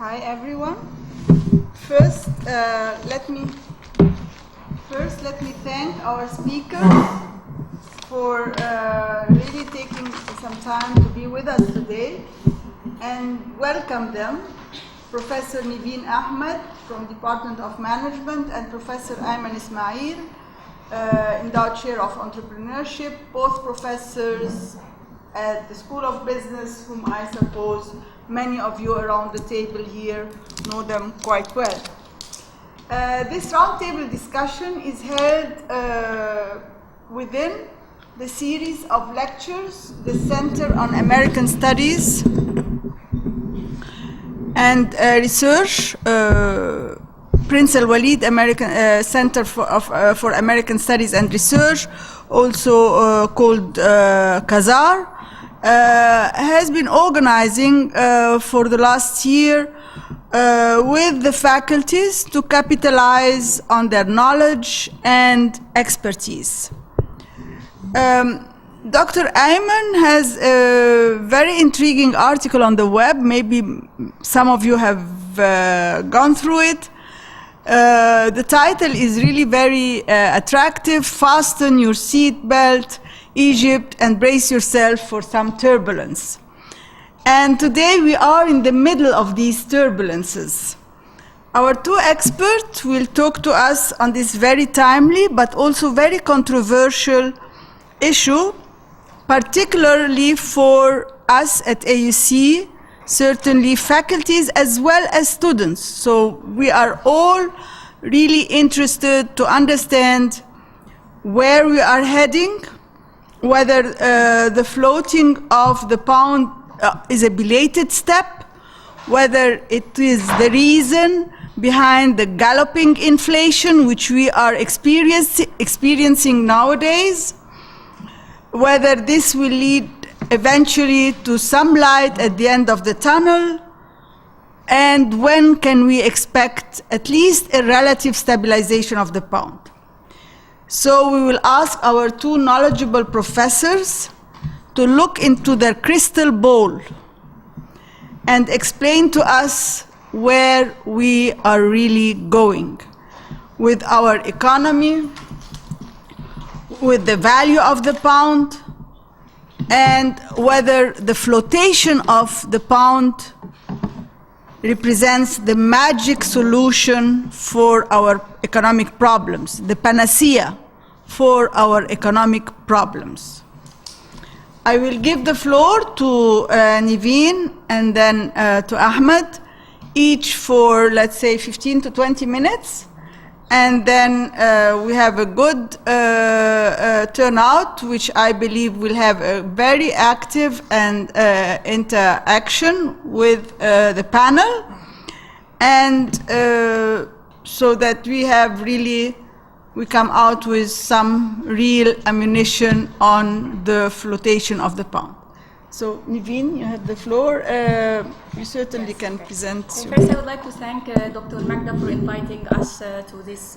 Hi everyone. First, let me thank our speakers for really taking some time to be with us today, and welcome them. Professor Neveen Ahmed from Department of Management and Professor Ayman Ismail, Endowed Chair of Entrepreneurship, both professors at the School of Business, whom I suppose many of you around the table here know them quite well. This roundtable discussion is held within the series of lectures, the Center on American Studies and Research, Prince Al Walid American Center for American Studies and Research, also called CASAR, has been organizing for the last year with the faculties to capitalize on their knowledge and expertise. Dr. Ayman has a very intriguing article on the web. Maybe some of you have gone through it. The title is really very attractive: Fasten Your Seatbelt, Egypt, and Brace Yourself for Some Turbulence. And today we are in the middle of these turbulences. Our two experts will talk to us on this very timely but also very controversial issue, particularly for us at AUC, certainly faculties as well as students. So we are all really interested to understand where we are heading, whether the floating of the pound is a belated step, whether it is the reason behind the galloping inflation which we are experiencing nowadays, whether this will lead eventually to some light at the end of the tunnel, and when can we expect at least a relative stabilization of the pound. So we will ask our two knowledgeable professors to look into their crystal ball and explain to us where we are really going with our economy, with the value of the pound, and whether the flotation of the pound represents the magic solution for our economic problems, the panacea for our economic problems. I will give the floor to Neveen and then to Ahmed, each for, let's say, 15 to 20 minutes. And then we have a good turnout, which I believe will have a very active and interaction with the panel. And so that we come out with some real ammunition on the flotation of the pound. So, Neveen, you have the floor. You certainly can present. First, I would like to thank Dr. Magda for inviting us to this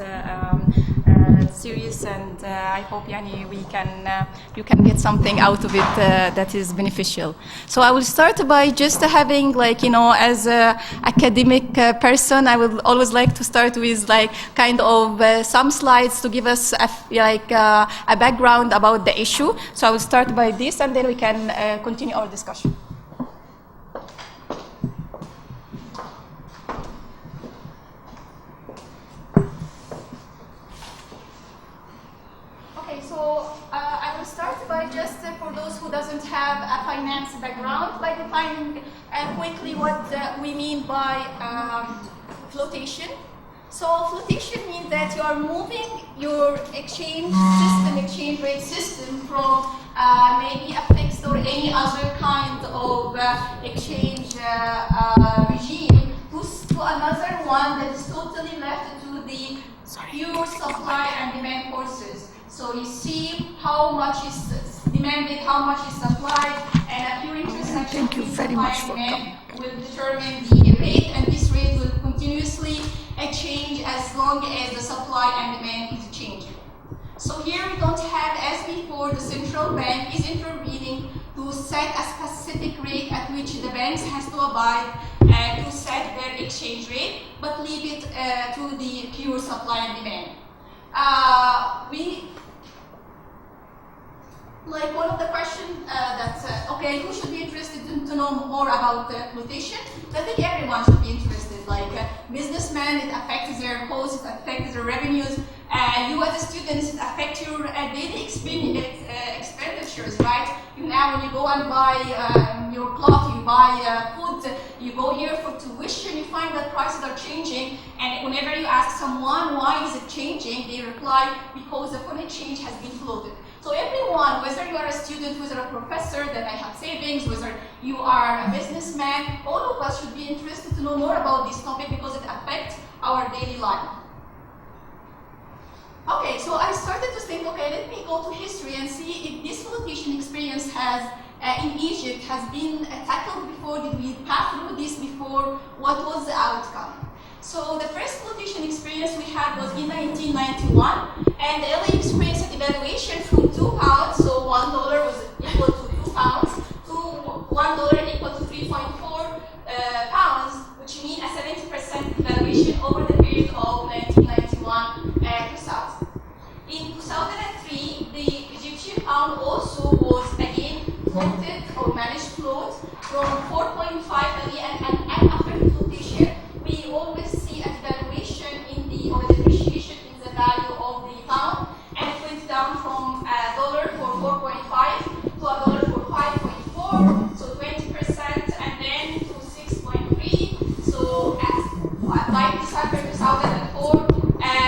series, and I hope you can get something out of it that is beneficial. So I will start by just having, as an academic person, I would always like to start with some slides to give us a background about the issue. So I will start by this, and then we can continue our discussion. I will start by just, for those who doesn't have a finance background, by defining quickly what we mean by flotation. So flotation means that you are moving your exchange rate system from maybe a fixed or any other kind of exchange regime to another one that is totally left to the pure supply and demand forces. So you see how much is demanded, how much is supplied, and a pure intersection between supply and demand will determine the rate, and this rate will continuously change as long as the supply and demand is changing. So here we don't have, as before, the central bank is intervening to set a specific rate at which the banks has to abide, to set their exchange rate, but leave it to the pure supply and demand. Like one of the questions okay, who should be interested to know more about flotation? I think everyone should be interested. Like businessmen, it affects their costs, it affects their revenues. You as a student, it affects your daily expenditures, right? Now when you go and buy your cloth, you buy food, you go here for tuition, you find that prices are changing, and whenever you ask someone why is it changing, they reply because the foreign exchange has been floated. So everyone, whether you are a student, whether a professor that I have savings, whether you are a businessman, all of us should be interested to know more about this topic because it affects our daily life. Okay, so I started to think, okay, let me go to history and see if this flotation experience has, in Egypt, has been tackled before, did we pass through this before, what was the outcome? So the first flotation experience we had was in 1991, and the LA experienced a devaluation from £2, so $1 was equal to £2, to $1 equal to 3.4 pounds, which means a 70% devaluation over the period of 1991 to 2000. In 2003, the Egyptian pound also was again floated or managed float from 4.5 million, and after the flotation, we always see a devaluation or depreciation in the value of the pound, and it went down from $1 for 4.5 to $1 for 5.4, so 20%, and then to 6.3. So by December 2004,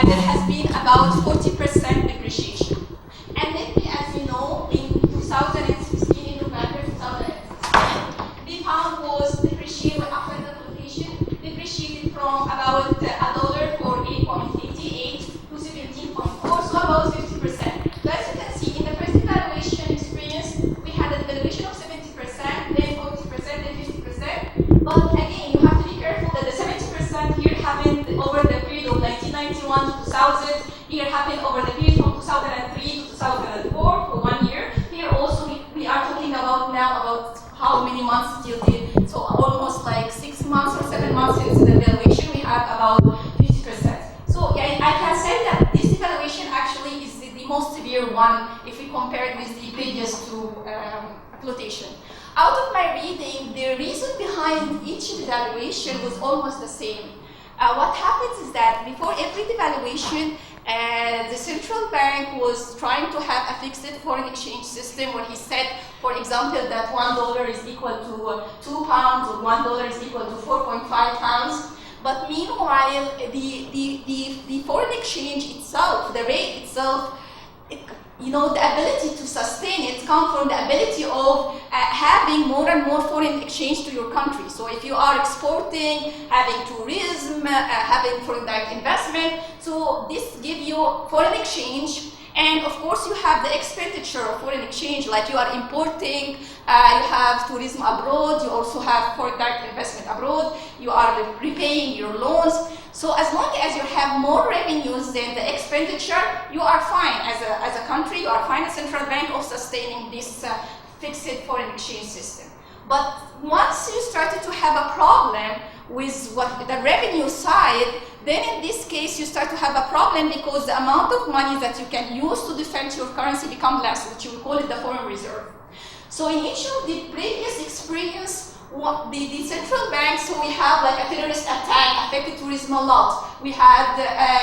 there has been about 40% depreciation. And then, as you know, in 2016, in November 2016, the pound was depreciated after the flotation, depreciated from about $1 for 8.88 to 17.4, so about 50%. So as you can see, in the first devaluation experience, we had a devaluation of 70%, then 40%, then 50%. But again, you have to be careful that the 70% here happened over the period of 1991 to 2000. Here happened over the period from 2003 to 2004 for 1 year. Here also we are talking about now about how many months still did. So almost like 6 months or 7 months since the devaluation, we have about 50%. So yeah, I can say that this devaluation actually is the most severe one if we compare it with the previous two flotation. Out of my reading, the reason behind each devaluation was almost the same. What happens is that before every devaluation, the central bank was trying to have a fixed foreign exchange system where he said, for example, that $1 is equal to £2 or $1 is equal to 4.5 pounds. But meanwhile, the foreign exchange itself, the rate itself, the ability to sustain it comes from the ability of having more and more foreign exchange to your country. So if you are exporting, having tourism, having foreign direct investment, so this gives you foreign exchange. And of course, you have the expenditure of foreign exchange, like you are importing, you have tourism abroad, you also have foreign direct investment abroad, you are repaying your loans. So as long as you have more revenues than the expenditure, you are fine as a country, you are fine as central bank of sustaining this fixed foreign exchange system. But once you started to have a problem with the revenue side, then in this case you start to have a problem because the amount of money that you can use to defend your currency become less, which you call it the foreign reserve. So in each of the previous experience, the central banks, so we have like a terrorist attack affected tourism a lot. We had,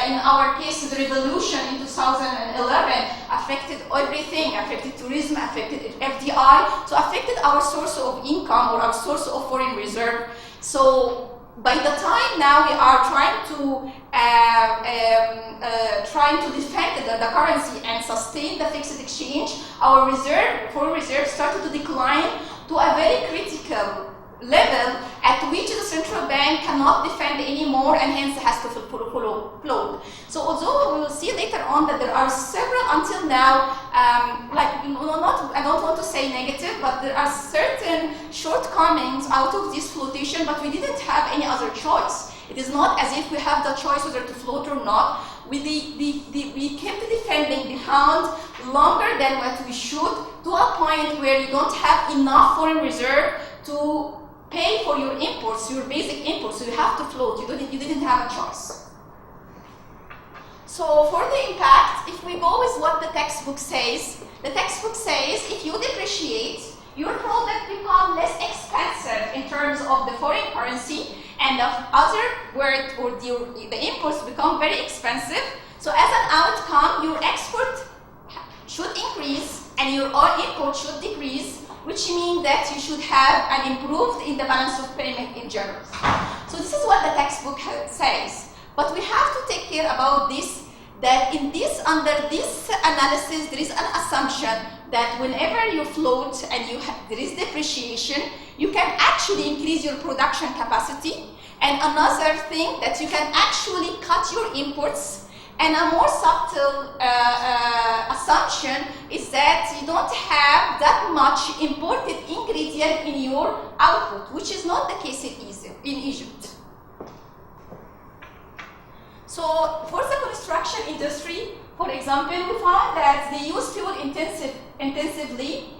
in our case, the revolution in 2011 affected everything, affected tourism, affected FDI, so affected our source of income or our source of foreign reserve. So by the time now we are trying to defend the currency and sustain the fixed exchange, our foreign reserve started to decline to a very critical level at which the central bank cannot defend anymore and hence has to float. So although we will see later on that there are several until now, I don't want to say negative, but there are certain shortcomings out of this flotation, but we didn't have any other choice. It is not as if we have the choice whether to float or not. We kept defending the pound longer than what we should, to a point where you don't have enough foreign reserve to pay for your imports, your basic imports, so you have to float. You didn't have a choice. So for the impact, if we go with what the textbook says if you depreciate, your product becomes less expensive in terms of the foreign currency, and the other where the imports become very expensive. So as an outcome, your export should increase and your import should decrease, which means that you should have an improved in the balance of payment in general. So this is what the textbook says. But we have to take care about this, that under this analysis, there is an assumption that whenever you float and there is depreciation, you can actually increase your production capacity. And another thing, that you can actually cut your imports. And a more subtle assumption is that you don't have that much imported ingredient in your output, which is not the case in Egypt. So for the construction industry, for example, we found that they use fuel intensively,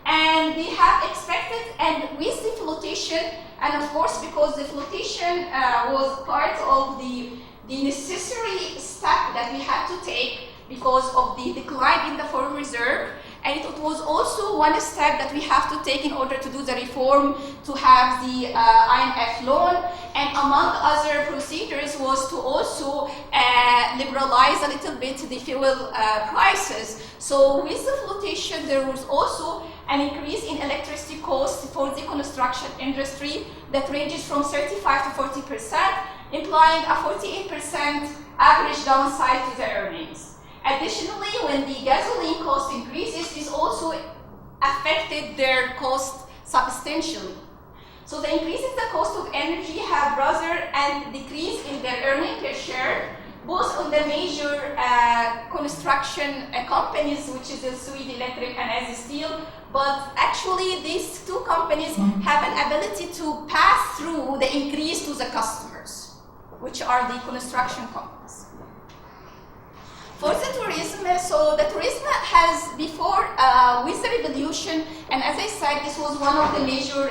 and they have expected, and with the flotation, and of course because the flotation was part of the necessary step that we had to take because of the decline in the foreign reserve, and it was also one step that we have to take in order to do the reform to have the IMF loan, and among other procedures was to also liberalize a little bit the fuel prices. So with the flotation, there was also an increase in electricity costs for the construction industry that ranges from 35 to 40%, implying a 48% average downside to the earnings. Additionally, when the gasoline cost increases, this also affected their cost substantially. So the increase in the cost of energy have rather and decrease in their earning per share, both on the major construction companies, which is Sweden Electric and as Steel, but actually these two companies have an ability to pass through the increase to the customers, which are the construction companies. For the tourism, so the tourism has before, with the revolution, and as I said, this was one of the major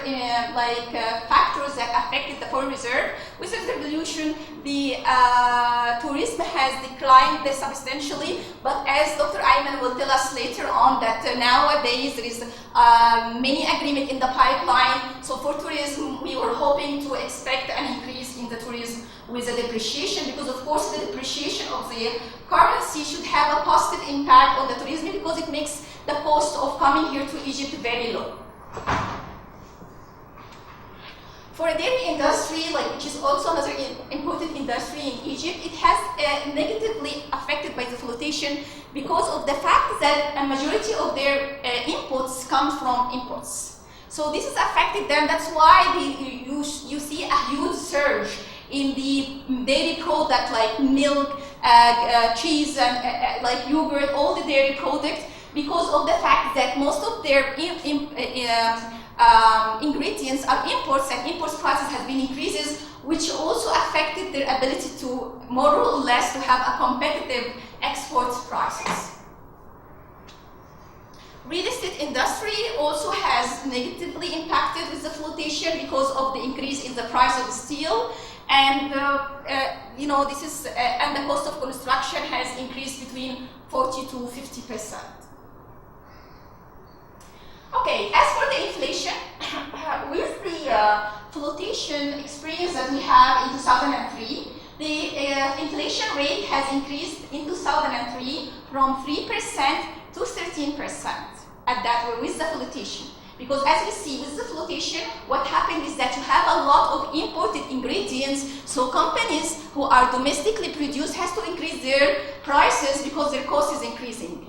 factors that affected the foreign reserve. With the revolution, the tourism has declined substantially, but as Dr. Ayman will tell us later on, that nowadays there is many agreement in the pipeline. So for tourism, we were hoping to expect an increase in the tourism with the depreciation, because of course the depreciation of the currency should have a positive impact on the tourism, because it makes the cost of coming here to Egypt very low. For a dairy industry, which is also another important industry in Egypt, it has negatively affected by the flotation because of the fact that a majority of their inputs come from imports. So this has affected them. That's why you see a huge surge in the dairy product like milk, cheese, and like yogurt, all the dairy products, because of the fact that most of their ingredients are imports, and imports prices have been increases, which also affected their ability to more or less to have a competitive export prices. Real estate industry also has negatively impacted with the flotation because of the increase in the price of steel. And this is and the cost of construction has increased between 40 to 50%. Okay, as for the inflation, with the flotation experience that we have in 2003, the inflation rate has increased in 2003 from 3% to 13% at that with the flotation. Because as we see with the flotation, what happened is that you have a lot of imported ingredients, so companies who are domestically produced has to increase their prices because their cost is increasing.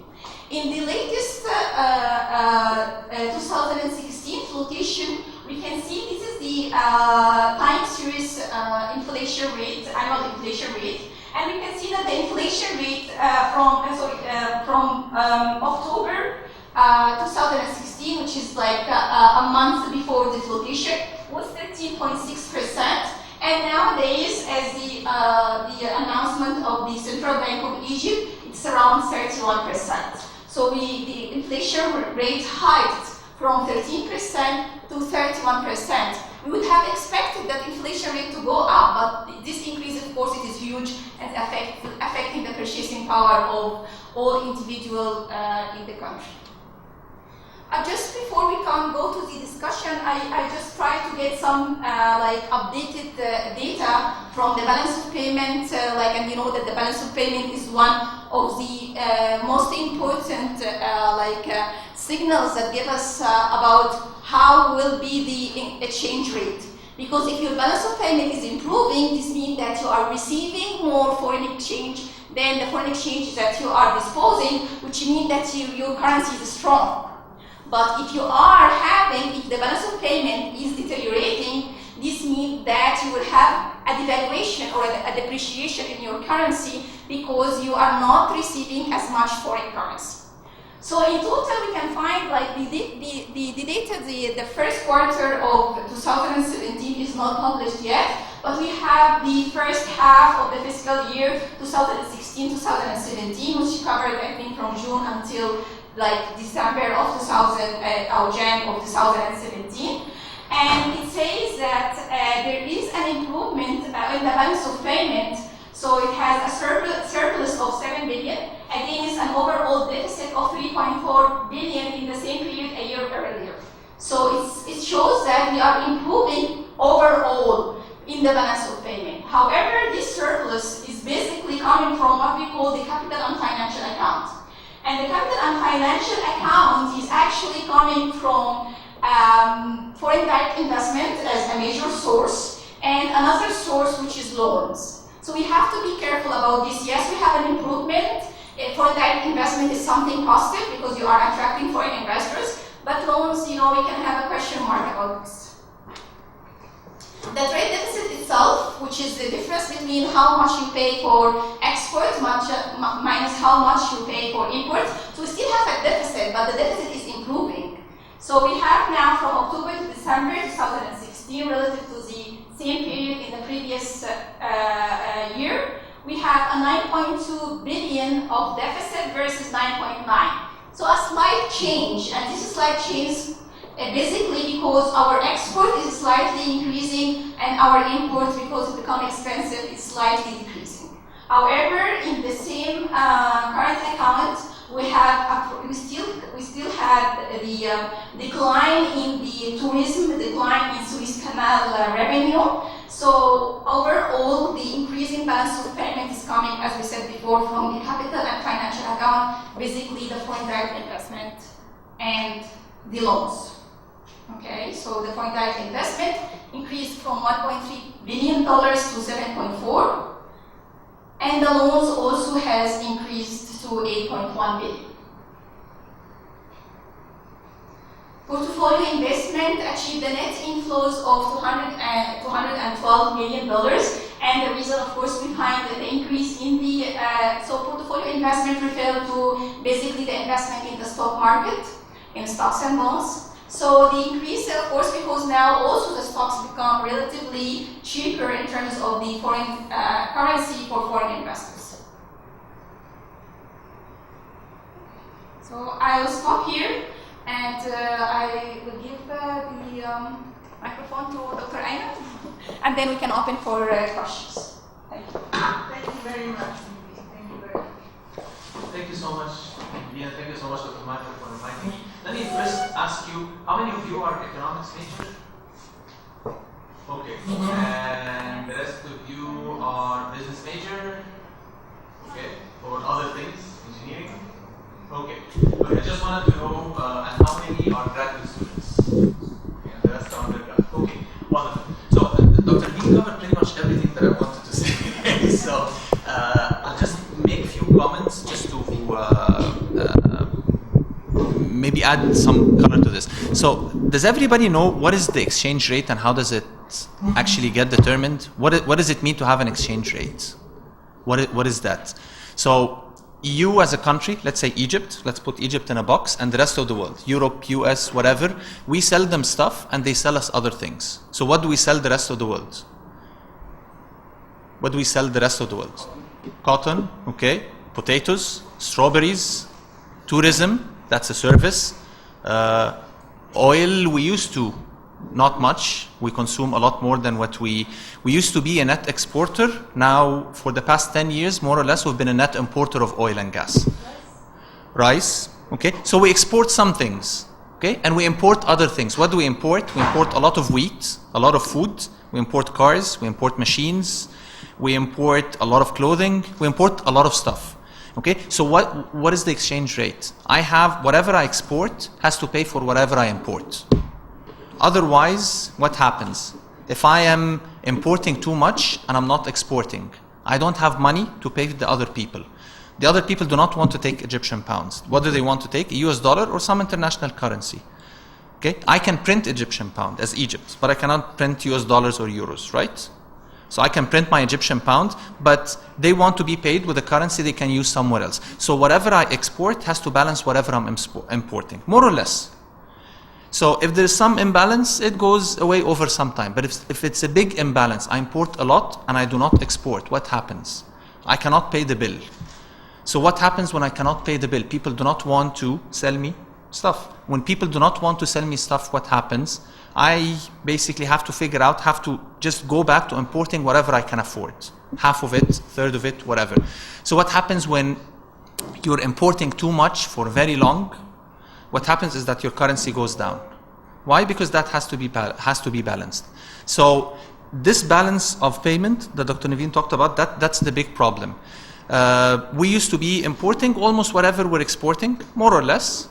In the latest 2016 flotation, we can see this is the time series inflation rate, annual inflation rate, and we can see that the inflation rate from October 2016, which is like a month before the flotation, was 13.6%, and nowadays, as the announcement of the Central Bank of Egypt, it's around 31%. So the inflation rate hiked from 13% to 31%. we would have expected that inflation rate to go up, but this increase, of course, it is huge and affecting the purchasing power of all individuals in the country. Just before we can go to the discussion, I just try to get some like updated data from the balance of payment, and you know that the balance of payment is one of the most important signals that give us about how will be the exchange rate. Because if your balance of payment is improving, this means that you are receiving more foreign exchange than the foreign exchange that you are disposing, which means that your currency is strong. But if you are if the balance of payment is deteriorating, this means that you will have a devaluation or a depreciation in your currency because you are not receiving as much foreign currency. So in total, we can find like the data, the first quarter of 2017 is not published yet, but we have the first half of the fiscal year 2016-2017, which covered, I think, from June until like December of Jan of 2017, and it says that there is an improvement in the balance of payment. So it has a surplus of 7 billion against an overall deficit of 3.4 billion in the same period a year earlier. So it shows that we are improving overall in the balance of payment. However, this surplus is basically coming from what we call the capital and financial account. And the capital and financial account is actually coming from foreign direct investment as a major source, and another source which is loans. So we have to be careful about this. Yes, we have an improvement. Foreign direct investment is something positive because you are attracting foreign investors, but loans, you know, we can have a question mark about this. The trade deficit itself, which is the difference between how much you pay for export minus how much you pay for import. So we still have a deficit, but the deficit is improving. So we have now from October to December 2016 relative to the same period in the previous year, we have a 9.2 billion of deficit versus 9.9. So a slight change, and this is slight change basically because our export is slightly increasing and our import, because it becomes expensive, is slightly decreasing. However, in the same current account, we still had the decline in the tourism, the decline in Suez Canal revenue. So overall, the increasing balance of payment is coming, as we said before, from the capital and financial account, basically the foreign direct investment and the loans. Okay, so the foreign direct investment increased from $1.3 billion to 7.4, and the loans also has increased to 8.1 billion. Portfolio investment achieved a net inflows of $212 million, and the reason, of course, behind the increase in the so portfolio investment referred to basically the investment in the stock market, in stocks and bonds. So the increase, of course, because now also the stocks become relatively cheaper in terms of the foreign currency for foreign investors. So I will stop here, and I will give the microphone to Dr. Ayman, and then we can open for questions. Thank you. Thank you very much. Thank you very much. Thank you so much, Neveen. Thank you so much, Dr. Magda, for inviting me. Let me first ask you, how many of you are economics majors? Okay. And the rest of you are business major? Okay. Or other things, engineering? Okay. But I just wanted to know, and how many are graduate students? Okay. And the rest are undergrad. Okay. Wonderful. So, Dr. Neveen covered pretty much everything that I wanted to say. So, I'll just make a few comments just to maybe add some color to this. So, does everybody know what is the exchange rate and how does it actually get determined? What does it mean to have an exchange rate? What is that? So, you as a country, let's say Egypt, let's put Egypt in a box, and the rest of the world, Europe, US, whatever, we sell them stuff and they sell us other things. So, what do we sell the rest of the world? What do we sell the rest of the world? Cotton, okay, potatoes, strawberries, tourism, that's a service. Oil, we used to not much. We consume a lot more than what we used to be a net exporter. Now, for the past 10 years, more or less, we've been a net importer of oil and gas. Rice, okay? So we export some things, okay? And we import other things. What do we import? We import a lot of wheat, a lot of food. We import cars, we import machines, we import a lot of clothing, we import a lot of stuff. Okay, so what is the exchange rate? I have whatever I export has to pay for whatever I import. Otherwise, what happens? If I am importing too much and I'm not exporting, I don't have money to pay the other people. The other people do not want to take Egyptian pounds. What do they want to take? A US dollar or some international currency. Okay, I can print Egyptian pound as Egypt, but I cannot print US dollars or euros, right? So I can print my Egyptian pound, but they want to be paid with a currency they can use somewhere else. So whatever I export has to balance whatever I'm importing, more or less. So if there's some imbalance, it goes away over some time. But if it's a big imbalance, I import a lot and I do not export, what happens? I cannot pay the bill. So what happens when I cannot pay the bill? People do not want to sell me stuff. When people do not want to sell me stuff, what happens? I basically have to figure out, have to just go back to importing whatever I can afford. Half of it, third of it, whatever. So what happens when you're importing too much for very long? What happens is that your currency goes down. Why? Because that has to be balanced. So this balance of payment that Dr. Neveen talked about, that's the big problem. We used to be importing almost whatever we're exporting, more or less,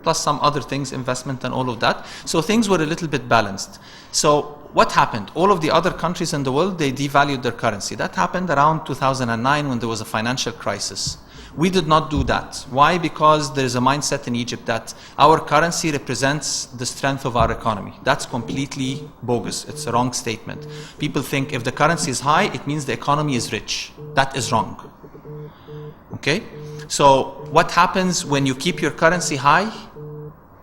plus some other things, investment and all of that. So things were a little bit balanced. So what happened? All of the other countries in the world, they devalued their currency. That happened around 2009 when there was a financial crisis. We did not do that. Why? Because there is a mindset in Egypt that our currency represents the strength of our economy. That's completely bogus. It's a wrong statement. People think if the currency is high, it means the economy is rich. That is wrong. Okay? So what happens when you keep your currency high?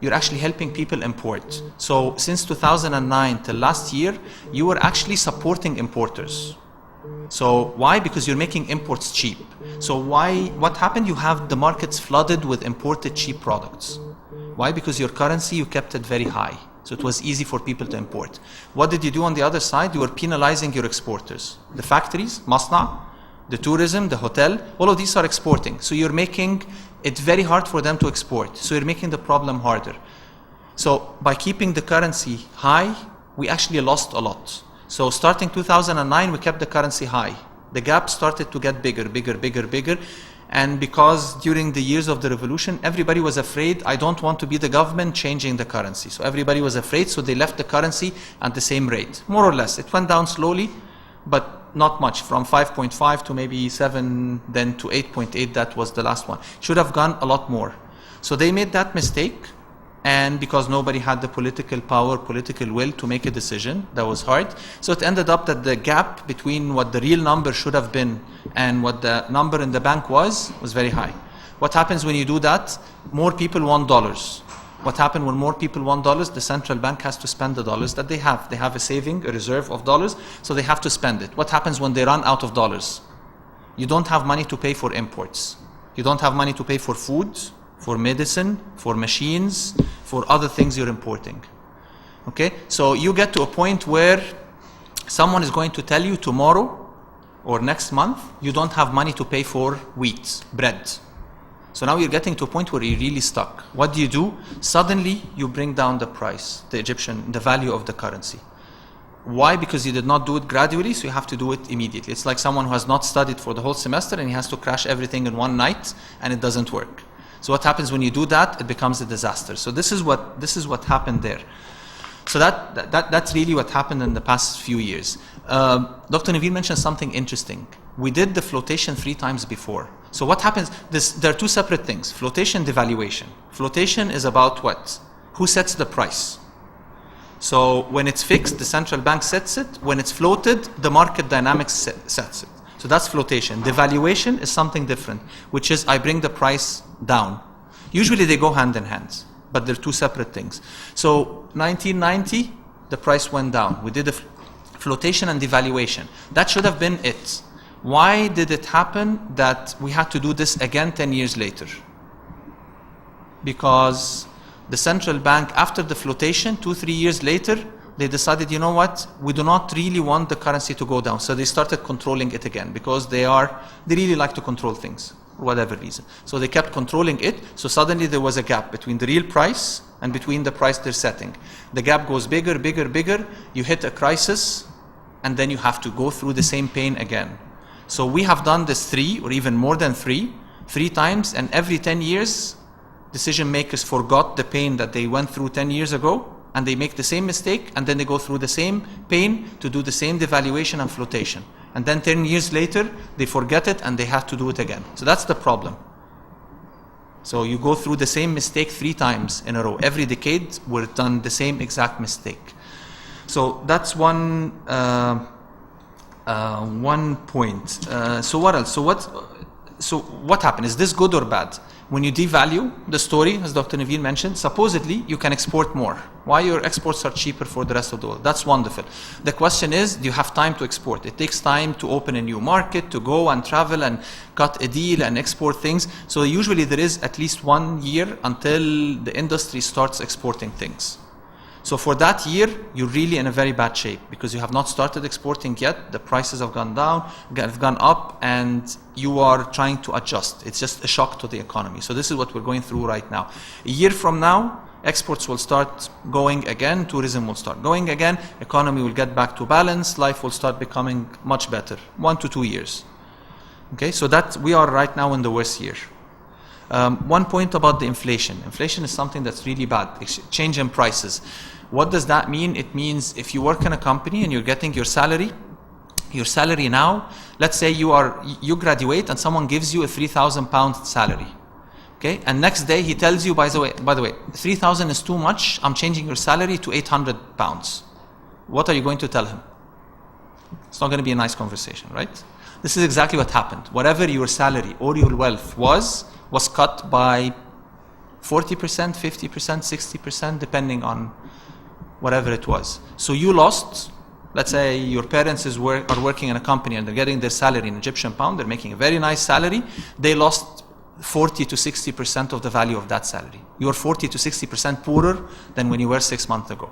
You're actually helping people import. So since 2009 till last year, you were actually supporting importers. So why? Because you're making imports cheap. So what happened? You have the markets flooded with imported cheap products. Why? Because your currency, you kept it very high. So it was easy for people to import. What did you do on the other side? You were penalizing your exporters. The factories, masna, the tourism, the hotel, all of these are exporting. So you're making it very hard for them to export. So you're making the problem harder. So by keeping the currency high, we actually lost a lot. So starting 2009, we kept the currency high. The gap started to get bigger. And because during the years of the revolution, everybody was afraid, I don't want to be the government changing the currency. So everybody was afraid, so they left the currency at the same rate. More or less. It went down slowly, but not much, from 5.5 to maybe 7, then to 8.8, that was the last one. Should have gone a lot more. So they made that mistake, and because nobody had the political power, political will to make a decision, that was hard. So it ended up that the gap between what the real number should have been and what the number in the bank was very high. What happens when you do that? More people want dollars. What happened when more people want dollars? The central bank has to spend the dollars that they have. They have a saving, a reserve of dollars, so they have to spend it. What happens when they run out of dollars? You don't have money to pay for imports. You don't have money to pay for food, for medicine, for machines, for other things you're importing. Okay? So you get to a point where someone is going to tell you tomorrow or next month, you don't have money to pay for wheat, bread. So now you're getting to a point where you're really stuck. What do? Suddenly you bring down the price, the value of the currency. Why? Because you did not do it gradually, so you have to do it immediately. It's like someone who has not studied for the whole semester and he has to crash everything in one night and it doesn't work. So what happens when you do that? It becomes a disaster. So this is what happened there. So that's really what happened in the past few years. Dr. Neveen mentioned something interesting. We did the flotation 3 times before. So what happens? There are 2 separate things. Flotation, devaluation. Flotation is about what? Who sets the price? So when it's fixed, the central bank sets it. When it's floated, the market dynamics sets it. So that's flotation. Devaluation is something different, which is I bring the price down. Usually they go hand in hand, but they're 2 separate things. So 1990, the price went down. We did a flotation and devaluation. That should have been it. Why did it happen that we had to do this again 10 years later? Because the central bank, after the flotation, 2-3 years later, they decided, you know what, we do not really want the currency to go down. So they started controlling it again because they really like to control things for whatever reason. So they kept controlling it. So suddenly there was a gap between the real price and between the price they're setting. The gap goes bigger, bigger, bigger. You hit a crisis, and then you have to go through the same pain again. So we have done this 3 or even more than 3 times, and every 10 years, decision makers forgot the pain that they went through 10 years ago, and they make the same mistake, and then they go through the same pain to do the same devaluation and flotation. And then 10 years later, they forget it and they have to do it again. So that's the problem. So you go through the same mistake 3 times in a row. Every decade, we're done the same exact mistake. So that's one point. So what else? So what happened? Is this good or bad? When you devalue the story, as Dr. Neveen mentioned, supposedly you can export more. Why your exports are cheaper for the rest of the world? That's wonderful. The question is, do you have time to export? It takes time to open a new market, to go and travel and cut a deal and export things. So usually there is at least 1 year until the industry starts exporting things. So for that year, you're really in a very bad shape because you have not started exporting yet. The prices have gone down, have gone up, and you are trying to adjust. It's just a shock to the economy. So this is what we're going through right now. A year from now, exports will start going again, tourism will start going again, economy will get back to balance, life will start becoming much better. 1 to 2 years. Okay, so that we are right now in the worst year. One point about the inflation. Inflation is something that's really bad. Change in prices. What does that mean? It means if you work in a company and you're getting your salary now, let's say you graduate and someone gives you a £3,000 salary. Okay, and next day he tells you, by the way, 3,000 is too much. I'm changing your salary to £800. What are you going to tell him? It's not going to be a nice conversation, right? This is exactly what happened. Whatever your salary or your wealth was cut by 40%, 50%, 60%, depending on whatever it was. So you lost, let's say your parents are working in a company and they're getting their salary in Egyptian pound, they're making a very nice salary, they lost 40 to 60% of the value of that salary. You're 40 to 60% poorer than when you were 6 months ago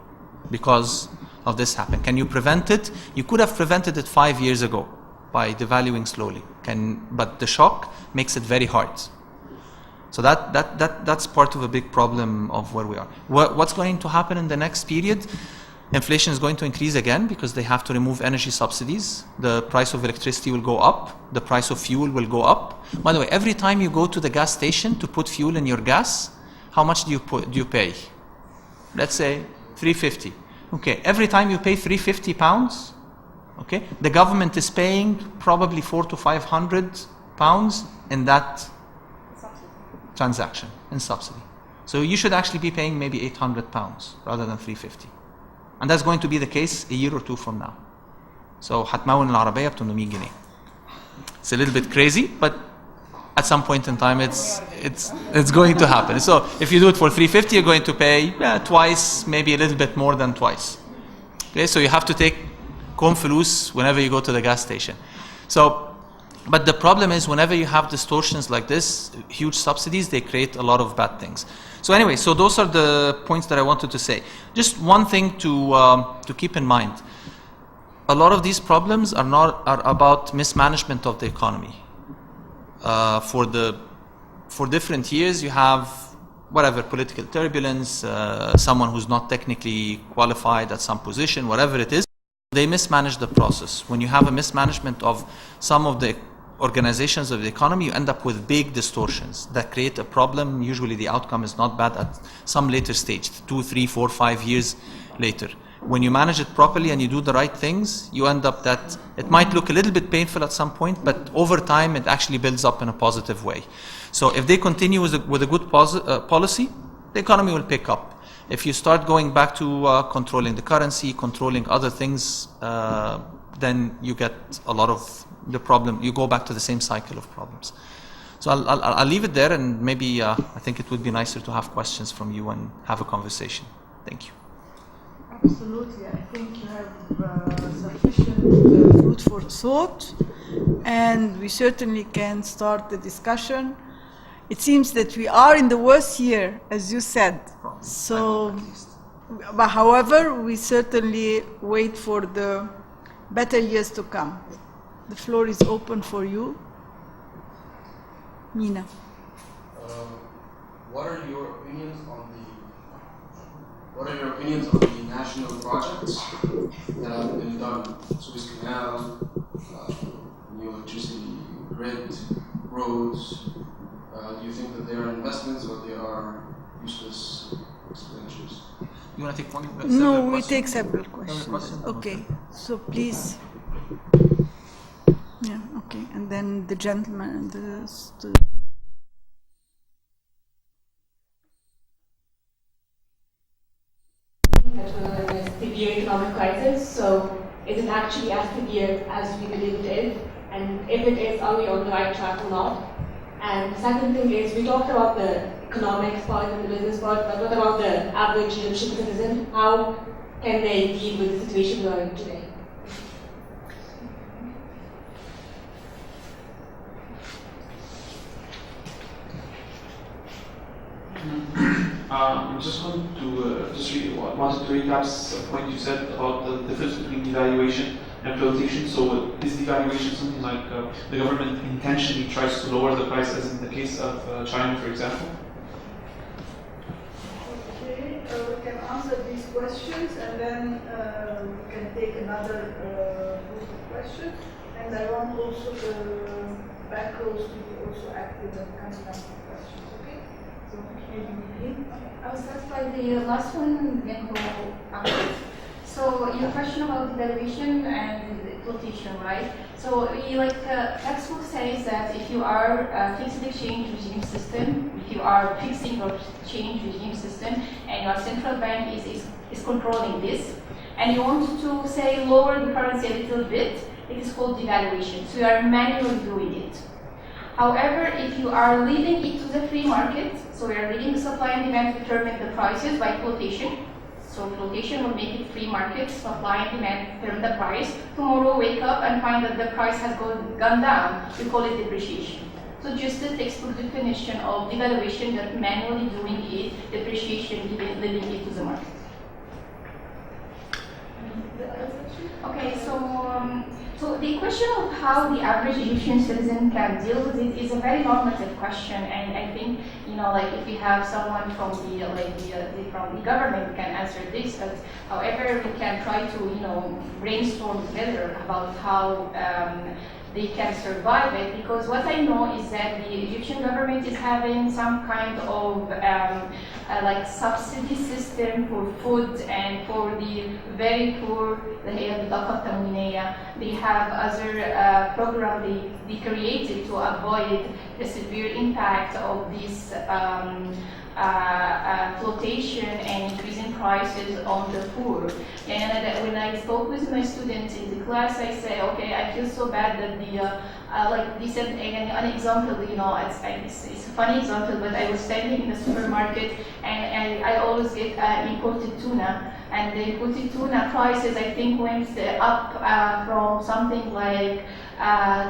because of this happened. Can you prevent it? You could have prevented it 5 years ago by devaluing slowly. But the shock makes it very hard. So that's part of a big problem of where we are. What's going to happen in the next period? Inflation is going to increase again because they have to remove energy subsidies. The price of electricity will go up. The price of fuel will go up. By the way, every time you go to the gas station to put fuel in your gas, how much do you pay? Let's say £3.50. Okay, every time you pay £350, okay, the government is paying probably £400 to £500 in that transaction in subsidy. So you should actually be paying maybe £800 rather than £350. And that's going to be the case a year or 2 from now. So هتمون العربية ب 800 جنيه. It's a little bit crazy, but at some point in time it's going to happen. So if you do it for $350, you're going to pay twice, maybe a little bit more than twice. Okay, so you have to take conflus whenever you go to the gas station. But the problem is whenever you have distortions like this, huge subsidies, they create a lot of bad things. So anyway, so those are the points that I wanted to say. Just one thing to keep in mind. A lot of these problems are about mismanagement of the economy. For different years, you have whatever, political turbulence, someone who's not technically qualified at some position, whatever it is, they mismanage the process. When you have a mismanagement of some of the organizations of the economy, you end up with big distortions that create a problem. Usually the outcome is not bad at some later stage, 2, 3, 4, 5 years later. When you manage it properly and you do the right things, you end up that it might look a little bit painful at some point, but over time it actually builds up in a positive way. So if they continue with a good policy, the economy will pick up. If you start going back to controlling the currency, controlling other things, then you get a lot of the problem. You go back to the same cycle of problems. So I'll leave it there, and maybe I think it would be nicer to have questions from you and have a conversation. Thank you. Absolutely. I think you have sufficient food for thought, and we certainly can start the discussion. It seems that we are in the worst year, as you said. So But however, we certainly wait for the better years to come. The floor is open for you. Mina. What are your opinions on the national projects that have been done? Suez Canal, new electricity grid, roads. Do you think that they are investments or they are useless expenditures? You want to take one? No, we take several questions. Okay, so please. Yeah, okay, and then the gentleman and the student. That we're in a severe economic crisis, so is it actually as severe as we believe it is? And if it is, are we on the right track or not? And the second thing is, we talked about the economics part and the business part, but what about the average Egyptian citizen? How can they deal with the situation we are in today? I just wanted to recap a point you said about the difference between devaluation and flotation. So is devaluation something like the government intentionally tries to lower the price, as in the case of China, for example? Okay, we can answer these questions and then we can take another group of questions. And I want also the back rows to be also active and coming up with questions, okay? So maybe Neveen. I'll start by the last one, then go Ahmed. So your question about devaluation and flotation, right? So textbook says that if you are a fixed exchange regime system, if you are fixing your exchange regime system, and your central bank is controlling this, and you want to say lower the currency a little bit, it is called devaluation. So you are manually doing it. However, if you are leaving it to the free market, so we are leaving the supply and demand to determine the prices by flotation. So flotation will make it free market, supply and demand determine the price. Tomorrow wake up and find that the price has gone down. We call it depreciation. So just the textbook definition of devaluation, that manually doing it, depreciation, leaving it to the market. Okay, so the question of how the average Egyptian citizen can deal with it is a very normative question, and I think if we have someone from the government can answer this, but however we can try to brainstorm together about how they can survive it, because what I know is that the Egyptian government is having some kind of subsidy system for food and for the very poor. They have other program they created to avoid the severe impact of this flotation and increasing prices on the poor. And when I spoke with my students in the class, I say, okay, I feel so bad that they said an example, it's a funny example, but I was standing in the supermarket and I always get imported tuna, and the imported tuna prices I think went up from something like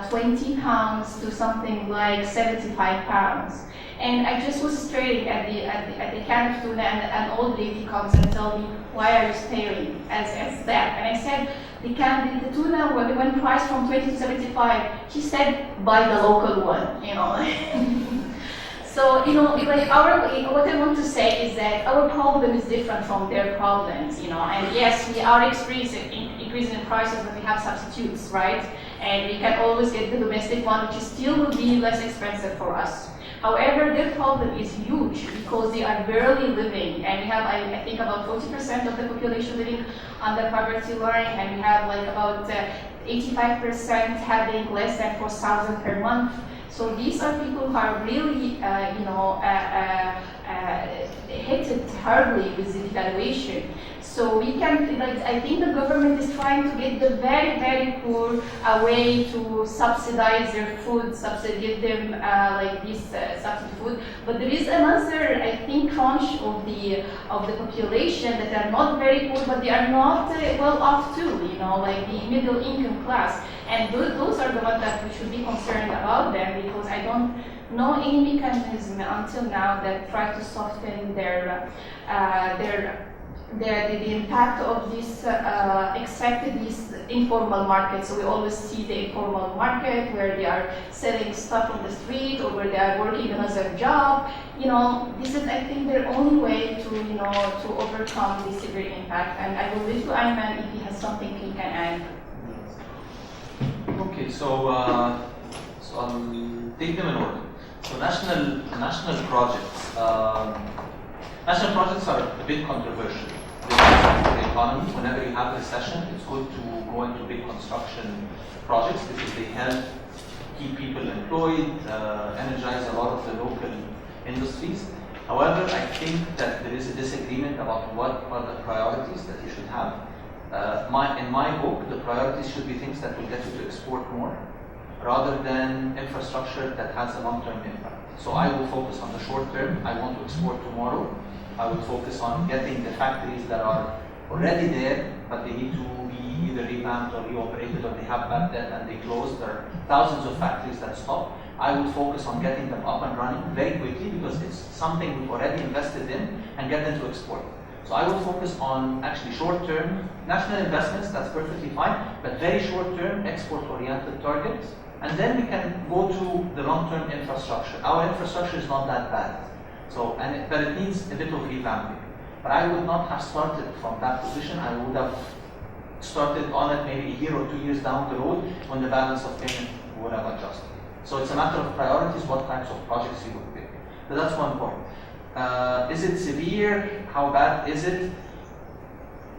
20 pounds to something like 75 pounds. And I just was staring at the can of tuna, and an old lady comes and tells me, why are you staring as that? And I said, the tuna when priced from 20 to 75, she said, buy the local one, So, what I want to say is that our problem is different from their problems, and yes, we are experiencing increasing in prices, but we have substitutes, right? And we can always get the domestic one, which still will be less expensive for us. However, their problem is huge because they are barely living, and we have, I think, about 40% of the population living under poverty line, and we have about 85% having less than 4,000 per month. So these are people who are really, hit hardly with the devaluation. So we can, I think the government is trying to get the very, very poor a way to subsidize their food, give them this subsidy food. But there is another, I think, tranche of the population that are not very poor, but they are not well off too. Like the middle income class, and those are the ones that we should be concerned about them, because I don't know any mechanism until now that try to soften their the impact of this except these informal markets. So we always see the informal market where they are selling stuff on the street or where they are working another job. You know, this is, I think, their only way to, you know, to overcome this severe impact. And I will leave to Ayman if he has something he can add. Okay, so I'll take them in order. So national projects. National projects are a bit controversial. They affect the economy. Whenever you have a recession, it's good to go into big construction projects because they help keep people employed, energize a lot of the local industries. However, I think that there is a disagreement about what are the priorities that you should have. In my book, the priorities should be things that will get you to export more, rather than infrastructure that has a long-term impact. So I will focus on the short term. I want to export tomorrow. I will focus on getting the factories that are already there, but they need to be either revamped or reoperated, or they have bad debt and they closed. There are thousands of factories that stop. I will focus on getting them up and running very quickly because it's something we've already invested in, and get them to export. So I will focus on actually short-term national investments, that's perfectly fine, but very short-term export-oriented targets. And then we can go to the long-term infrastructure. Our infrastructure is not that bad. So, but it needs a bit of revamping. But I would not have started from that position. I would have started on it maybe a year or 2 years down the road when the balance of payment would have adjusted. So it's a matter of priorities, what types of projects you would pick. So that's one point. Is it severe? How bad is it?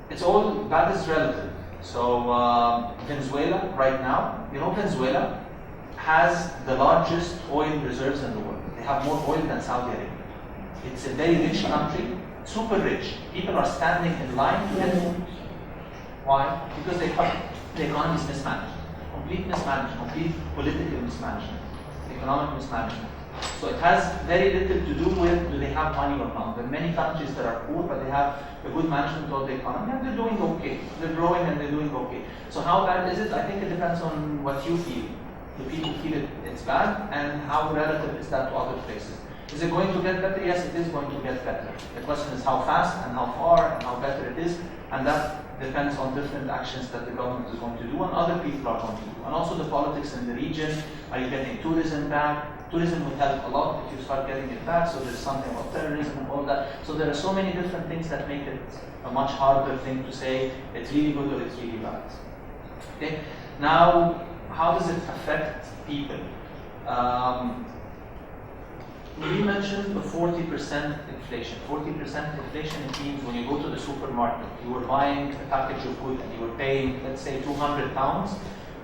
It's all bad is relative. So Venezuela right now, you know, Venezuela has the largest oil reserves in the world. They have more oil than Saudi Arabia. It's a very rich country, super rich. People are standing in line to get food. Why? Because the economy is mismanaged. Complete mismanagement, complete political mismanagement, economic mismanagement. So it has very little to do with do they have money or not. There are many countries that are poor, but they have a good management of the economy, and they're doing okay. They're growing and they're doing okay. So how bad is it? I think it depends on what you feel. Do people feel it's bad, and how relative is that to other places? Is it going to get better? Yes, it is going to get better. The question is how fast and how far and how better it is, and that depends on different actions that the government is going to do and other people are going to do. And also the politics in the region. Are you getting tourism back? Tourism would help a lot if you start getting it back, so there's something about terrorism and all that. So there are so many different things that make it a much harder thing to say it's really good or it's really bad. Okay? Now, how does it affect people? We mentioned the 40% inflation. 40% inflation, it means when you go to the supermarket, you were buying a package of food and you were paying, let's say, £200.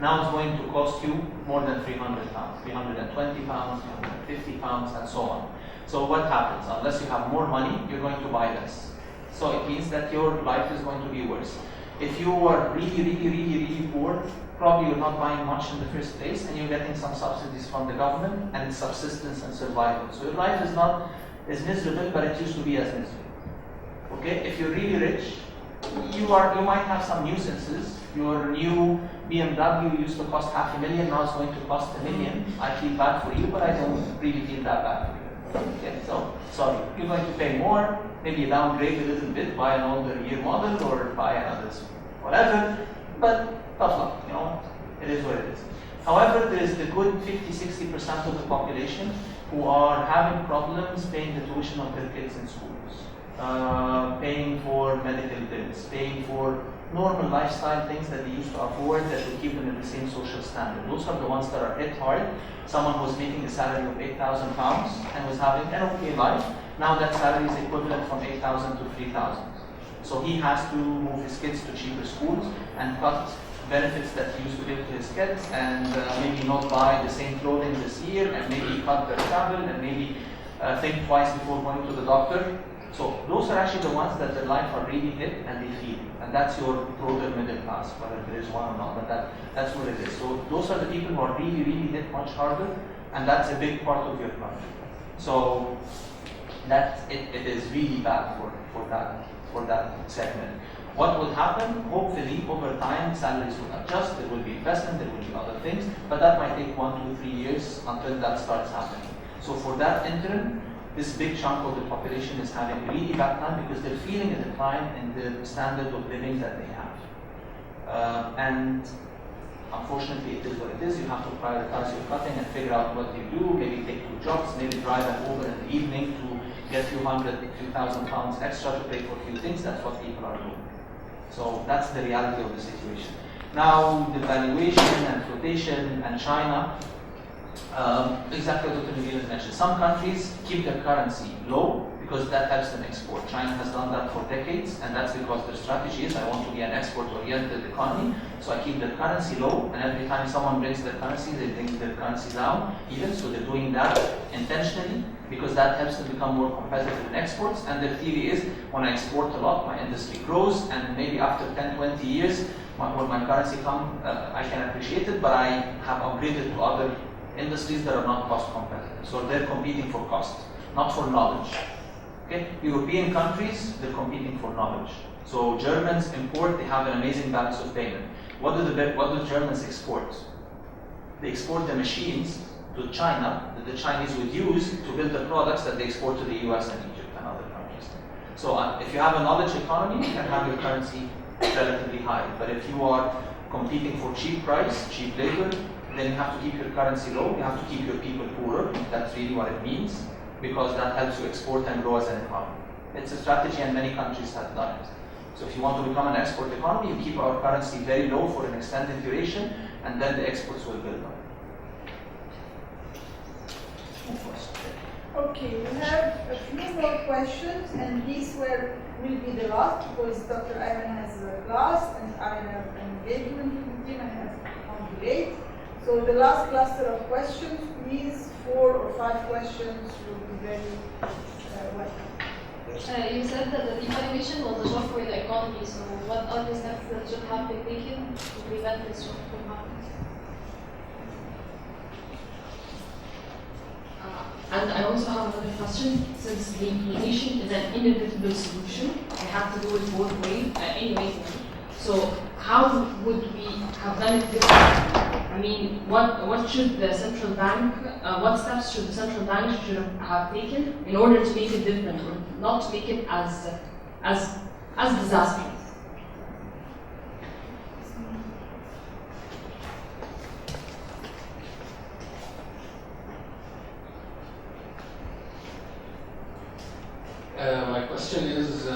Now it's going to cost you more than £300, £320, £350, and so on. So what happens? Unless you have more money, you're going to buy less. So it means that your life is going to be worse. If you are really poor, probably you're not buying much in the first place, and you're getting some subsidies from the government, and it's subsistence and survival. So your life is not as miserable, but it used to be as miserable. Okay? If you're really rich, you might have some nuisances. Your new BMW used to cost $500,000, now it's going to cost $1 million. I feel bad for you, but I don't really feel that bad for you. Okay, so sorry, you're going to pay more, maybe downgrade a little bit, buy an older year model or buy another whatever, but tough luck, you know, it is what it is. However, there is the good 50-60% of the population who are having problems paying the tuition of their kids in schools, paying for medical bills, paying for normal lifestyle things that they used to afford that would keep them in the same social standard. Those are the ones that are hit hard. Someone was making a salary of £8,000 and was having an okay life. Now that salary is equivalent from $8,000 to $3,000. So he has to move his kids to cheaper schools and cut benefits that he used to give to his kids, and maybe not buy the same clothing this year, and maybe cut their travel, and maybe think twice before going to the doctor. So those are actually the ones that their life are really hit and they feel. And that's your broader middle class, whether there is one or not, but that's what it is. So those are the people who are really hit much harder, and that's a big part of your country. So that it is really bad for that segment. What will happen? Hopefully, over time, salaries will adjust, there will be investment, there will be other things, but that might take 1, 2, 3 years until that starts happening. So for that interim, this big chunk of the population is having a really bad time because they're feeling a decline in the standard of living that they have. And unfortunately, it is what it is. You have to prioritize your cutting and figure out what you do. Maybe take 2 jobs, maybe drive an Uber in the evening to get a few thousand pounds extra to pay for a few things. That's what people are doing. So that's the reality of the situation. Now, the valuation and flotation and China, exactly what Dr. Neveen has mentioned. Some countries keep their currency low because that helps them export. China has done that for decades, and that's because their strategy is, I want to be an export-oriented economy, so I keep their currency low, and every time someone brings their currency, they bring their currency down even, so they're doing that intentionally because that helps them become more competitive in exports, and their theory is, when I export a lot, my industry grows, and maybe after 10, 20 years, when my currency comes, I can appreciate it, but I have upgraded to other industries that are not cost competitive. So they're competing for cost, not for knowledge. Okay? European countries, they're competing for knowledge. So Germans import, they have an amazing balance of payment. What do Germans export? They export the machines to China that the Chinese would use to build the products that they export to the US and Egypt and other countries. So if you have a knowledge economy, you can have your currency relatively high. But if you are competing for cheap price, cheap labor, then you have to keep your currency low, you have to keep your people poorer. That's really what it means, because that helps you export and grow as an economy. It's a strategy, and many countries have done it. So if you want to become an export economy, you keep our currency very low for an extended duration, and then the exports will build up. Okay, we have a few more questions, and these will be the last because Dr. Ayman has a class, and I have an engagement with him and I have to come late. So the last cluster of questions, please, 4 or 5 questions will be very welcome. You said that the devaluation was a shock for the economy, so what are the steps that should have been taken to prevent this shock from happening? And I also have another question. Since the inflation is an inevitable solution, we have to do it both ways, anyway. So how would we have done it differently? I mean, what should the central bank, what steps should the central bank have taken in order to make it different, or not to make it as disastrous? My question is,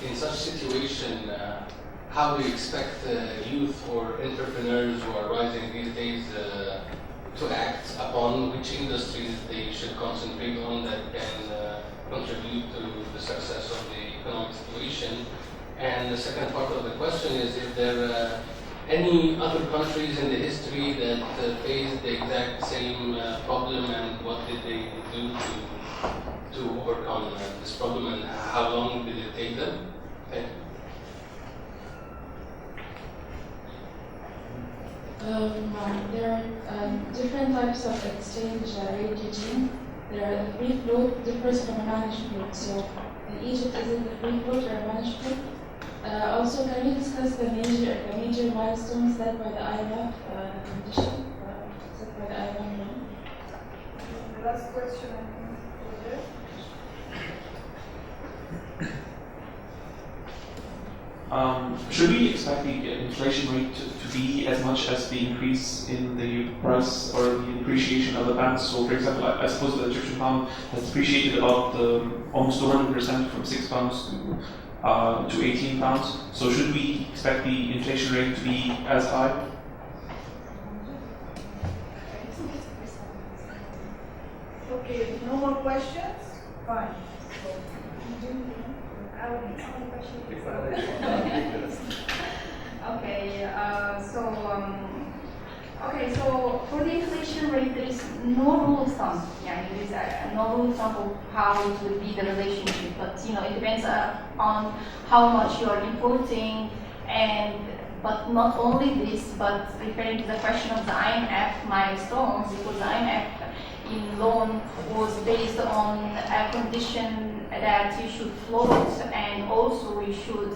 in such situation, how do you expect youth or entrepreneurs who are rising these days to act upon which industries they should concentrate on that can contribute to the success of the economic situation? And the second part of the question is if there are any other countries in the history that faced the exact same problem, and what did they do to overcome this problem, and how long did it take them? Thank you. There are different types of exchange rate regime. There are the free float, differs from a managed float. So in Egypt, is it the free float or a managed float? Also, can you discuss the major milestones set by the IMF, the condition set by the IMF? The last question, I think, over there. Should we expect the inflation rate to be as much as the increase in the price or the appreciation of the pound? So, for example, I suppose the Egyptian pound has appreciated about almost 200% from £6 to 18 pounds. So, should we expect the inflation rate to be as high? Okay, no more questions? Fine. So for the inflation rate, there is no rule of thumb. Yeah, there is no rule of thumb of how it will be the relationship. But it depends on how much you are importing, but not only this, but referring to the question of the IMF milestones, because the IMF in loan was based on a condition that you should float, and also you should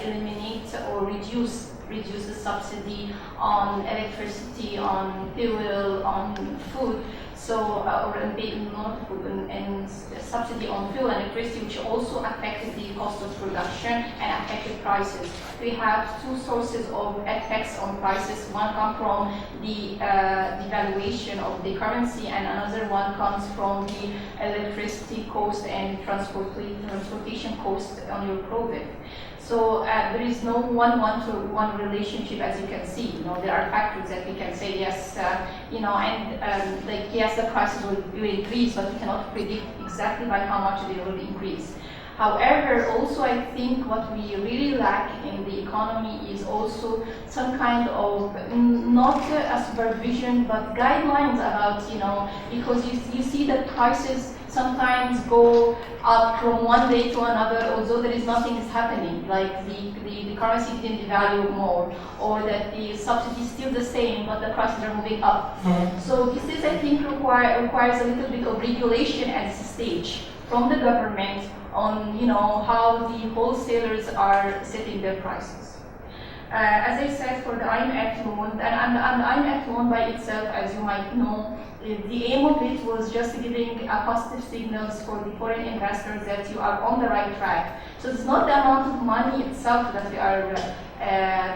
eliminate or reduce the subsidy on electricity, on fuel, on food. So, or and subsidy on fuel and electricity, which also affected the cost of production and affected prices. We have two sources of effects on prices. One comes from the devaluation of the currency, and another one comes from the electricity cost and transportation cost on your product. So there is no one-to-one relationship, as you can see. There are factors that we can say yes, yes, the prices will increase, but we cannot predict exactly by how much they will increase. However, also I think what we really lack in the economy is also some kind of, not a supervision, but guidelines about, because you see that prices sometimes go up from one day to another, although there is nothing is happening, like the currency didn't devalue more, or that the subsidy is still the same, but the prices are moving up. So this is, I think, requires a little bit of regulation at this stage from the government on, how the wholesalers are setting their prices. As I said, for the IMF loan, and the IMF loan by itself, as you might know, the aim of it was just giving positive signals for the foreign investors that you are on the right track. So it's not the amount of money itself that we are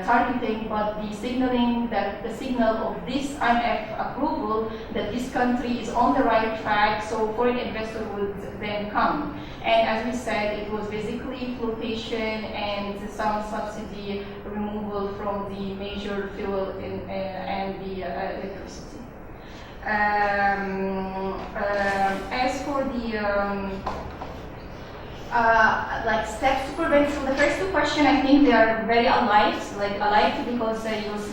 targeting, but the signal of this IMF approval that this country is on the right track, so foreign investors would then come. And as we said, it was basically flotation and some subsidy removal from the major fuel and the electricity. As for the steps to prevent, so the first two questions, I think they are very alike because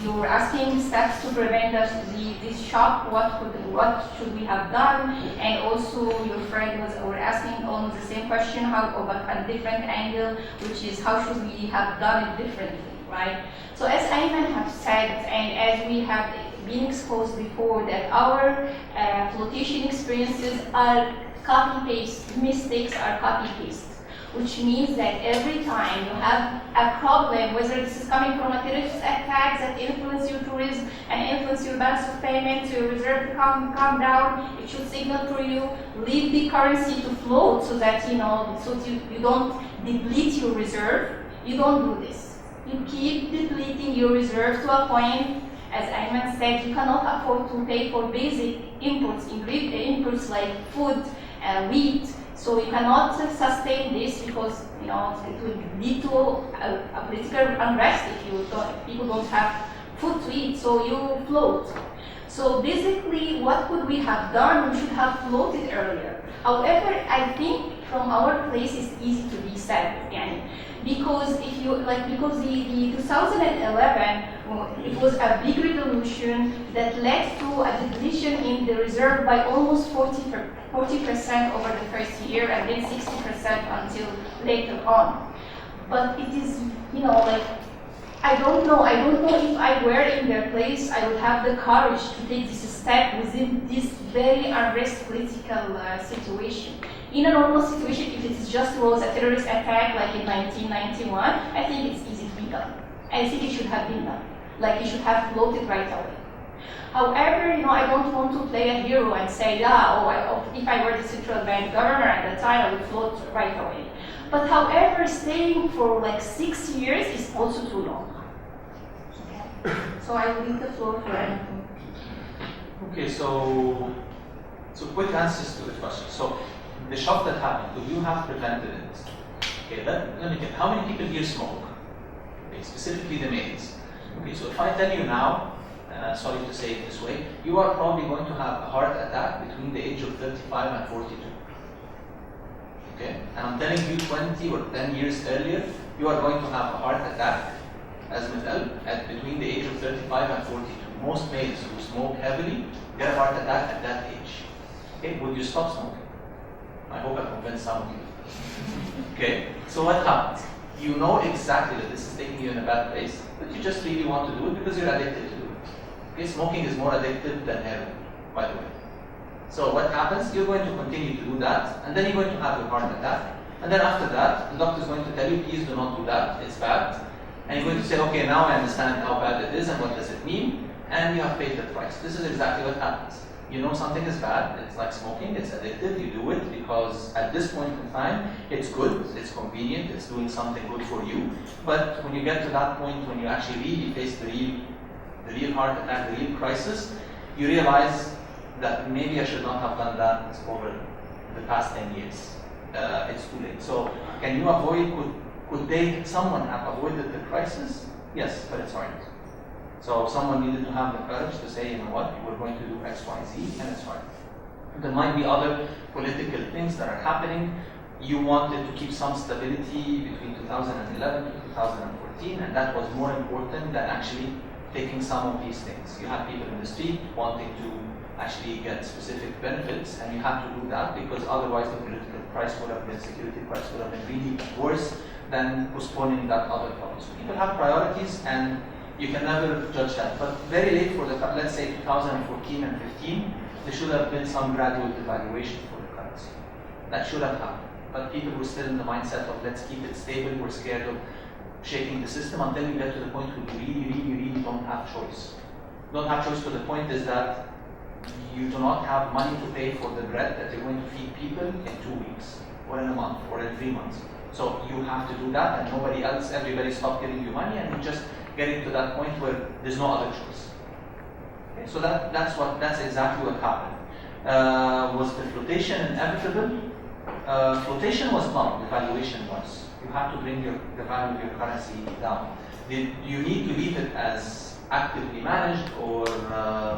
you were asking steps to prevent this shock, what should we have done, and also your friend were asking on the same question, but a different angle, which is how should we have done it differently, right? So as Ayman have said, and as we have been exposed before, that our flotation experiences are copy-paste, mistakes are copy-paste, which means that every time you have a problem, whether this is coming from a terrorist attack that influence your tourism and influence your balance of payment, your reserve to come down, it should signal for you, leave the currency to float so that you don't deplete your reserve. You don't do this. You keep depleting your reserve to a point. As Ayman said, you cannot afford to pay for basic inputs like food, wheat. So you cannot sustain this because it will lead to a political unrest if people don't have food to eat. So you float. So basically, what could we have done? We should have floated earlier. However, I think from our place it's easy to be said again. Because because the 2011, it was a big revolution that led to a depletion in the reserve by almost 40% over the first year, and then 60% until later on. But it is, I don't know if I were in their place, I would have the courage to take this step within this very unrest political situation. In a normal situation, if it just was a terrorist attack like in 1991, I think it's easy to be done. I think it should have been done. Like it should have floated right away. However, I don't want to play a hero and say, if I were the central bank governor at the time, I would float right away. But however, staying for 6 years is also too long. Okay. So I will leave the floor for anything. Okay, so quick answers to the question. So the shock that happened, could you have prevented it? Okay, let me think. How many people here smoke? Okay, specifically the males. Okay, so if I tell you now, sorry to say it this way, you are probably going to have a heart attack between the age of 35 and 42. Okay, and I'm telling you 20 or 10 years earlier, you are going to have a heart attack as Mitel at between the age of 35 and 42. Most males who smoke heavily get a heart attack at that age. Okay, would you stop smoking? I hope I convinced some of you. Okay, so what happens? You know exactly that this is taking you in a bad place, but you just really want to do it because you're addicted to do it. Okay, smoking is more addictive than heroin, by the way. So what happens? You're going to continue to do that, and then you're going to have a heart attack. And then after that, the doctor is going to tell you, please do not do that, it's bad. And you're going to say, now I understand how bad it is and what does it mean, and you have paid the price. This is exactly what happens. You know something is bad, it's like smoking, it's addictive, you do it because at this point in time, it's good, it's convenient, it's doing something good for you. But when you get to that point, when you actually really face the real heart attack, the real crisis, you realize that maybe I should not have done that over the past 10 years. It's too late. So can you avoid, could someone have avoided the crisis? Yes, but it's hard. So someone needed to have the courage to say, you know what, we're going to do X, Y, Z, and it's hard. There might be other political things that are happening. You wanted to keep some stability between 2011 to 2014, and that was more important than actually taking some of these things. You had people in the street wanting to actually get specific benefits, and you had to do that because otherwise the political price would have been, security price would have been really worse than postponing that other problem. So people have priorities, and you can never judge that. But very late for the, let's say 2014 and 15, there should have been some gradual devaluation for the currency. That should have happened. But people were still in the mindset of let's keep it stable, we're scared of shaking the system until we get to the point where we really don't have choice. Don't have choice to the point is that you do not have money to pay for the bread that you're going to feed people in 2 weeks, or in a month, or in 3 months. So you have to do that, and nobody else, everybody stopped giving you money, and you just getting to that point where there's no other choice. Okay, so that's exactly what happened. Was the flotation inevitable? Flotation was not, the valuation was. You have to bring the value of your currency down. You need to leave it as actively managed or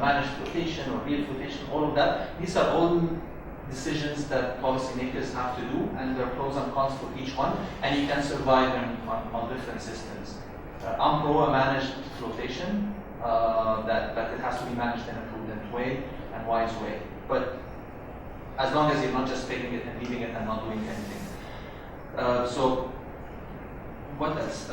managed flotation or real flotation, all of that. These are all decisions that policymakers have to do, and there are pros and cons for each one, and you can survive on different systems. I'm pro a managed flotation, that it has to be managed in a prudent way and wise way. But as long as you're not just taking it and leaving it and not doing anything. So, what else?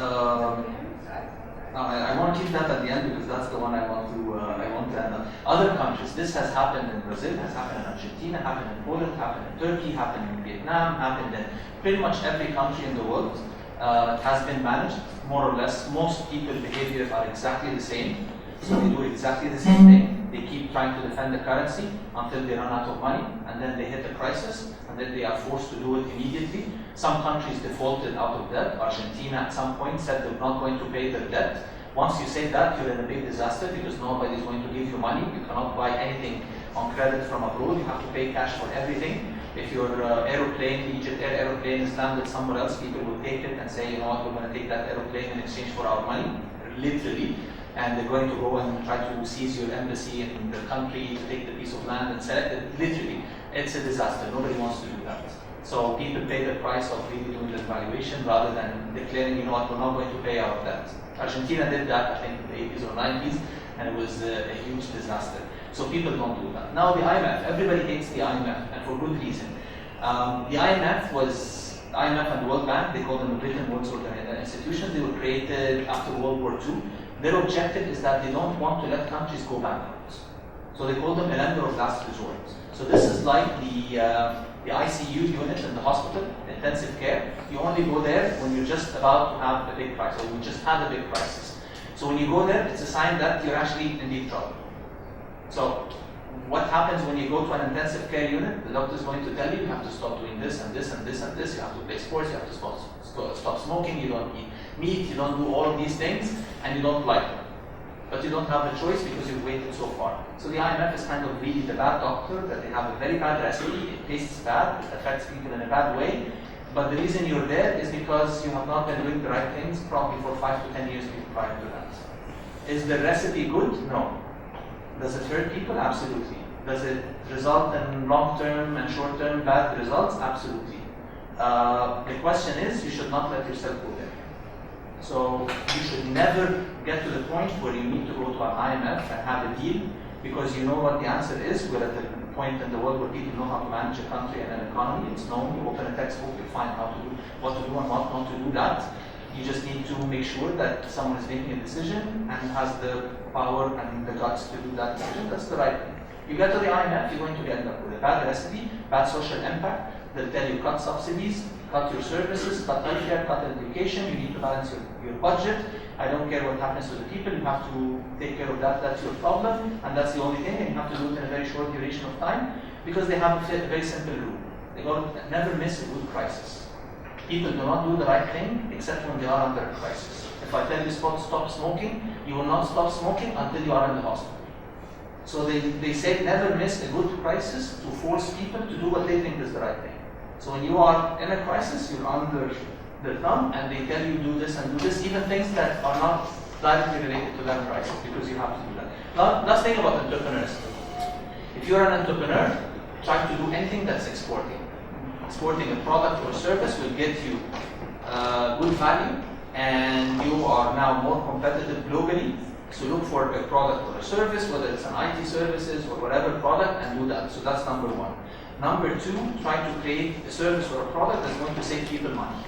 I want to keep that at the end because that's the one I want to end on. Other countries, this has happened in Brazil, has happened in Argentina, happened in Poland, happened in Turkey, happened in Vietnam, happened in pretty much every country in the world. Has been managed more or less. Most people's behaviors are exactly the same, so they do exactly the same thing. They keep trying to defend the currency until they run out of money, and then they hit a crisis, and then they are forced to do it immediately. Some countries defaulted out of debt. Argentina at some point said they're not going to pay their debt. Once you say that, you're in a big disaster because nobody is going to give you money. You cannot buy anything on credit from abroad. You have to pay cash for everything. If your aeroplane, Egypt Air aeroplane is landed somewhere else, people will take it and say, you know what, we're going to take that aeroplane in exchange for our money, literally. And they're going to go and try to seize your embassy in the country, to take the piece of land and sell it. Literally, it's a disaster. Nobody wants to do that. So people pay the price of really doing the valuation rather than declaring, you know what, we're not going to pay our debt. Argentina did that, I think, in the 80s or 90s, and it was a huge disaster. So people don't do that. Now the IMF, everybody hates the IMF, and for good reason. The IMF and the World Bank, they call them the Bretton Woods institutions. They were created after World War II. Their objective is that they don't want to let countries go bankrupt. So they call them a lender of last resort. So this is like the ICU unit in the hospital, intensive care. You only go there when you're just about to have a big crisis, or you just had a big crisis. So when you go there, it's a sign that you're actually in deep trouble. So what happens when you go to an intensive care unit? The doctor is going to tell you have to stop doing this and this and this and this. You have to play sports. You have to stop smoking. You don't eat meat. You don't do all of these things, and you don't like them. But you don't have a choice because you've waited so far. So the IMF is kind of really the bad doctor, that they have a very bad recipe. It tastes bad. It affects people in a bad way. But the reason you're there is because you have not been doing the right things probably for 5 to 10 years prior to that. Is the recipe good? No. Does it hurt people? Absolutely. Does it result in long-term and short-term bad results? Absolutely. The question is, you should not let yourself go there. So you should never get to the point where you need to go to an IMF and have a deal because you know what the answer is. We're at the point in the world where people know how to manage a country and an economy. It's known. You open a textbook, you find how to do, what to do and what not to do that. You just need to make sure that someone is making a decision and has the power and the guts to do that decision. That's the right thing. You get to the IMF, you're going to end up with a bad recipe, bad social impact. They'll tell you cut subsidies, cut your services, cut healthcare, cut education. You need to balance your budget. I don't care what happens to the people, you have to take care of that, that's your problem, and that's the only thing, and you have to do it in a very short duration of time, because they have a very simple rule. They go, never miss a good crisis. People do not do the right thing except when they are under a crisis. If I tell you stop smoking, you will not stop smoking until you are in the hospital. So they say never miss a good crisis to force people to do what they think is the right thing. So when you are in a crisis, you're under the thumb and they tell you do this and do this, even things that are not directly related to that crisis, because you have to do that. Now, let's think about entrepreneurs. If you're an entrepreneur, try to do anything that's exporting. Exporting a product or service will get you good value, and you are now more competitive globally. So look for a product or a service, whether it's an IT services or whatever product, and do that. So that's number one. Number two, try to create a service or a product that's going to save people money.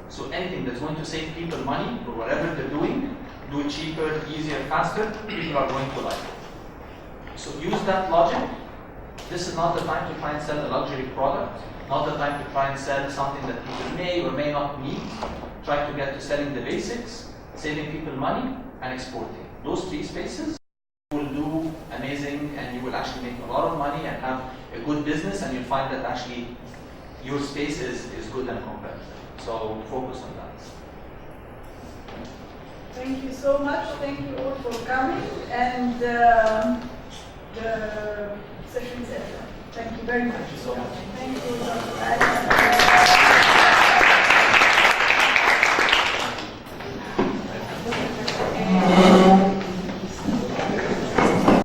So anything that's going to save people money for whatever they're doing, do it cheaper, easier, faster, people are going to like it. So use that logic. This is not the time to try and sell a luxury product, not the time to try and sell something that people may or may not need. Try to get to selling the basics, saving people money, and exporting. Those three spaces will do amazing, and you will actually make a lot of money and have a good business, and you'll find that actually your space is good and competitive. So focus on that. Thank you so much. Thank you all for coming, and the session is over. Thank you very much. Thank you so much. Thank you, Dr. Ayman.